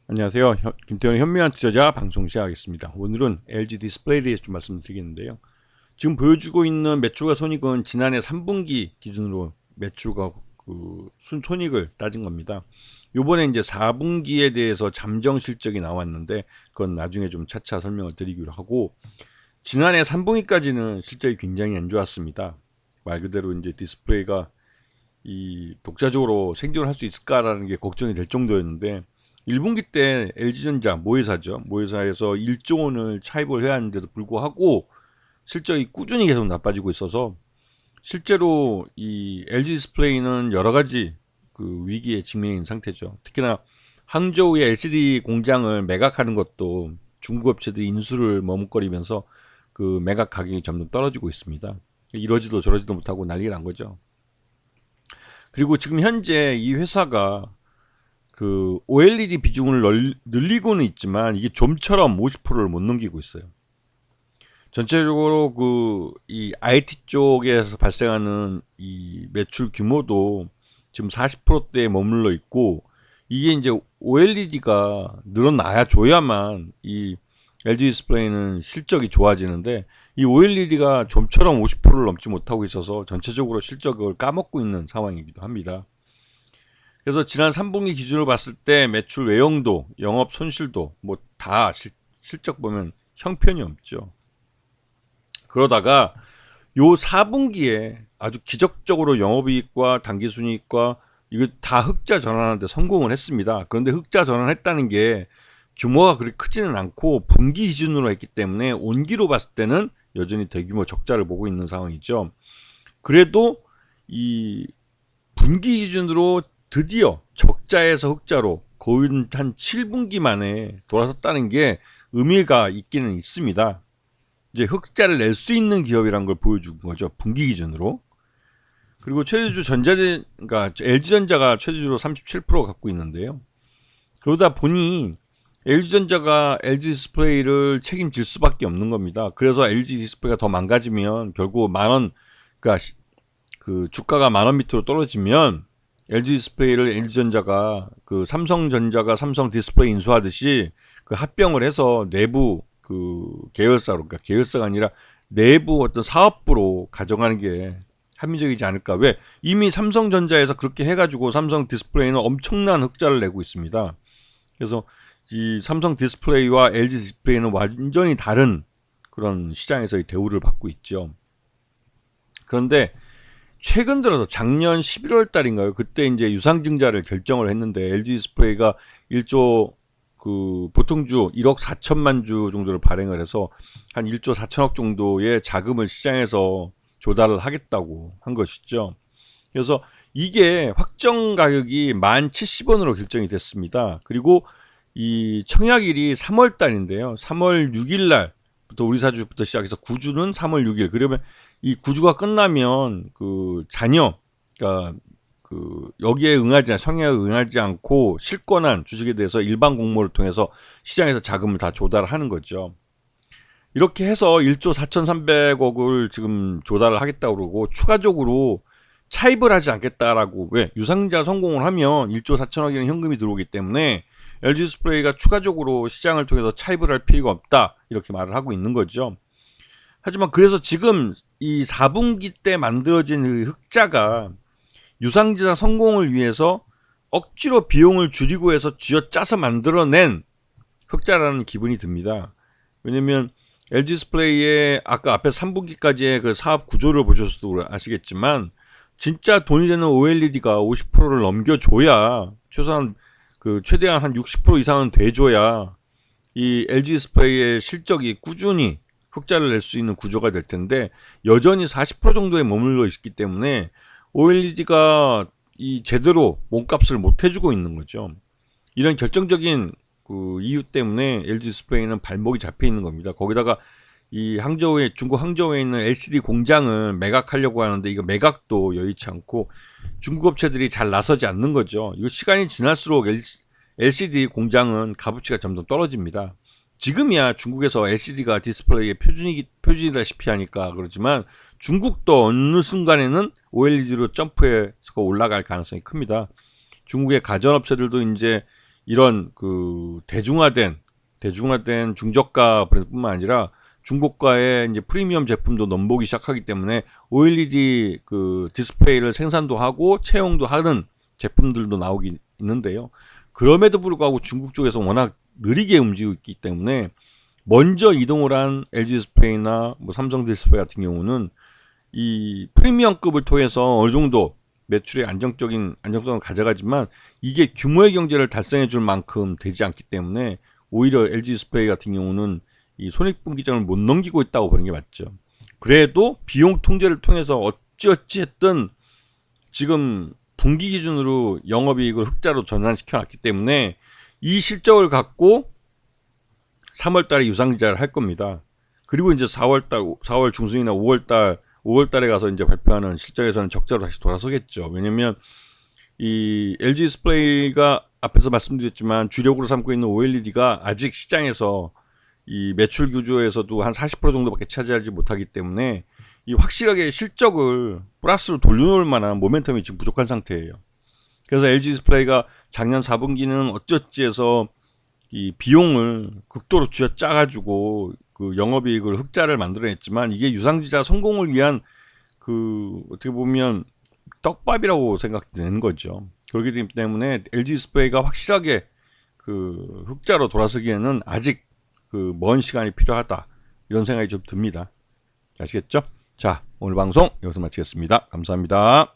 안녕하세요. 김태현의 현명한 투자자 방송 시작하겠습니다. 오늘은 LG 디스플레이에 대해서 좀 말씀드리겠는데요. 지금 보여주고 있는 매출과 손익은 지난해 3분기 기준으로 매출과 순손익을 따진 겁니다. 요번에 이제 4분기에 대해서 잠정 실적이 나왔는데 그건 나중에 좀 차차 설명을 드리기로 하고, 지난해 3분기까지는 실적이 굉장히 안 좋았습니다. 말 그대로 이제 디스플레이가 이 독자적으로 생존을 할 수 있을까라는 게 걱정이 될 정도였는데, 1분기 때 LG전자 모회사죠. 모회사에서 1조 원을 차입을 해야 하는데도 불구하고 실적이 꾸준히 계속 나빠지고 있어서 실제로 이 LG 디스플레이는 여러 가지 위기에 직면해 있는 상태죠. 특히나 항저우의 LCD 공장을 매각하는 것도 중국 업체들이 인수를 머뭇거리면서 그 매각 가격이 점점 떨어지고 있습니다. 이러지도 저러지도 못하고 난리가 난 거죠. 그리고 지금 현재 이 회사가 그 OLED 비중을 늘리고는 있지만 이게 좀처럼 50%를 못 넘기고 있어요. 전체적으로 이 IT 쪽에서 발생하는 이 매출 규모도 지금 40%대에 머물러 있고, 이게 이제 OLED가 늘어나야 줘야만 이 LG 디스플레이는 실적이 좋아지는데, 이 OLED가 좀처럼 50%를 넘지 못하고 있어서 전체적으로 실적을 까먹고 있는 상황이기도 합니다. 그래서 지난 3분기 기준으로 봤을 때 매출 외형도 영업 손실도 뭐 다 실적 보면 형편이 없죠. 그러다가 요 4분기에 아주 기적적으로 영업이익과 당기순이익과 이거 다 흑자 전환하는데 성공을 했습니다. 그런데 흑자 전환했다는 게 규모가 그렇게 크지는 않고 분기 기준으로 했기 때문에 온기로 봤을 때는 여전히 대규모 적자를 보고 있는 상황이죠. 그래도 이 분기 기준으로 드디어 적자에서 흑자로 거의 한 7분기 만에 돌아섰다는 게 의미가 있기는 있습니다. 이제 흑자를 낼 수 있는 기업이란 걸 보여준 거죠. 분기 기준으로. 그리고 최대주 전자재, 그러니까 LG전자가 최대주로 37% 갖고 있는데요. 그러다 보니 LG전자가 LG 디스플레이를 책임질 수밖에 없는 겁니다. 그래서 LG 디스플레이가 더 망가지면 결국 만원, 그러니까 그 주가가 만원 밑으로 떨어지면 LG 디스플레이를 LG전자가 삼성전자가 삼성 디스플레이 인수하듯이 합병을 해서 내부 계열사로, 그러니까 계열사가 아니라 내부 어떤 사업부로 가져가는 게 합리적이지 않을까. 왜? 이미 삼성전자에서 그렇게 해가지고 삼성 디스플레이는 엄청난 흑자를 내고 있습니다. 그래서 이 삼성 디스플레이와 LG 디스플레이는 완전히 다른 그런 시장에서의 대우를 받고 있죠. 그런데 최근 들어서 작년 11월 달인가요? 그때 이제 유상증자를 결정을 했는데 LG 디스플레이가 1조 보통주 1억 4천만 주 정도를 발행을 해서 한 1조 4천억 정도의 자금을 시장에서 조달을 하겠다고 한 것이죠. 그래서 이게 확정 가격이 1,070원으로 결정이 됐습니다. 그리고 이 청약일이 3월 달인데요. 3월 6일 날부터 우리 사주부터 시작해서 구주는 3월 6일. 그러면 이 구주가 끝나면 자녀, 그러니까 여기에 청약에 응하지 않고 실권한 주식에 대해서 일반 공모를 통해서 시장에서 자금을 다 조달을 하는 거죠. 이렇게 해서 1조 4,300억을 지금 조달을 하겠다고 그러고, 추가적으로 차입을 하지 않겠다라고. 왜? 유상증자 성공을 하면 1조 4천억이라는 현금이 들어오기 때문에 LG 디스플레이가 추가적으로 시장을 통해서 차입을 할 필요가 없다, 이렇게 말을 하고 있는 거죠. 하지만 그래서 지금 이 4분기 때 만들어진 흑자가 유상증자 성공을 위해서 억지로 비용을 줄이고 해서 쥐어짜서 만들어낸 흑자라는 기분이 듭니다. 왜냐면 LG 디스플레이의 아까 앞에 3분기까지의 사업 구조를 보셔서도 아시겠지만, 진짜 돈이 되는 OLED가 50%를 넘겨줘야, 최소한 최대한 한 60% 이상은 돼줘야 이 LG 디스플레이의 실적이 꾸준히 흑자를 낼 수 있는 구조가 될 텐데, 여전히 40% 정도에 머물러 있기 때문에 OLED가 제대로 몸값을 못 해주고 있는 거죠. 이런 결정적인 이유 때문에 LG 디스플레이는 발목이 잡혀 있는 겁니다. 거기다가 이 중국 항저우에 있는 LCD 공장을 매각하려고 하는데, 이거 매각도 여의치 않고 중국 업체들이 잘 나서지 않는 거죠. 이거 시간이 지날수록 LCD 공장은 값어치가 점점 떨어집니다. 지금이야 중국에서 LCD가 디스플레이의 표준이다시피 하니까 그렇지만, 중국도 어느 순간에는 OLED로 점프해서 올라갈 가능성이 큽니다. 중국의 가전업체들도 이제 이런 대중화된 중저가 브랜드뿐만 아니라 중고가의 이제 프리미엄 제품도 넘보기 시작하기 때문에 OLED 디스플레이를 생산도 하고 채용도 하는 제품들도 나오기 있는데요. 그럼에도 불구하고 중국 쪽에서 워낙 느리게 움직이고 있기 때문에 먼저 이동을 한 LG 디스플레이나 삼성 디스플레이 같은 경우는 이 프리미엄급을 통해서 어느 정도 매출의 안정성을 가져가지만 이게 규모의 경제를 달성해 줄 만큼 되지 않기 때문에 오히려 LG 디스플레이 같은 경우는 이 손익분기점을 못 넘기고 있다고 보는 게 맞죠. 그래도 비용 통제를 통해서 어찌어찌 했든 지금 분기 기준으로 영업이익을 흑자로 전환시켜 놨기 때문에 이 실적을 갖고 3월 달에 유상증자를 할 겁니다. 그리고 이제 4월 중순이나 5월 달에 가서 이제 발표하는 실적에서는 적자로 다시 돌아서겠죠. 왜냐면 이 LG 디스플레이가 앞에서 말씀드렸지만 주력으로 삼고 있는 OLED가 아직 시장에서 이 매출 규조에서도 한 40% 정도밖에 차지하지 못하기 때문에 이 확실하게 실적을 플러스로 돌려놓을 만한 모멘텀이 지금 부족한 상태예요. 그래서 LG 디스플레이가 작년 4분기는 어쩌지해서 이 비용을 극도로 쥐어짜가지고 영업이익을 흑자를 만들어냈지만 이게 유상증자 성공을 위한 어떻게 보면 떡밥이라고 생각되는 거죠. 그렇기 때문에 LG 디스플레이가 확실하게 흑자로 돌아서기에는 아직 먼 시간이 필요하다 이런 생각이 좀 듭니다. 아시겠죠? 자, 오늘 방송 여기서 마치겠습니다. 감사합니다.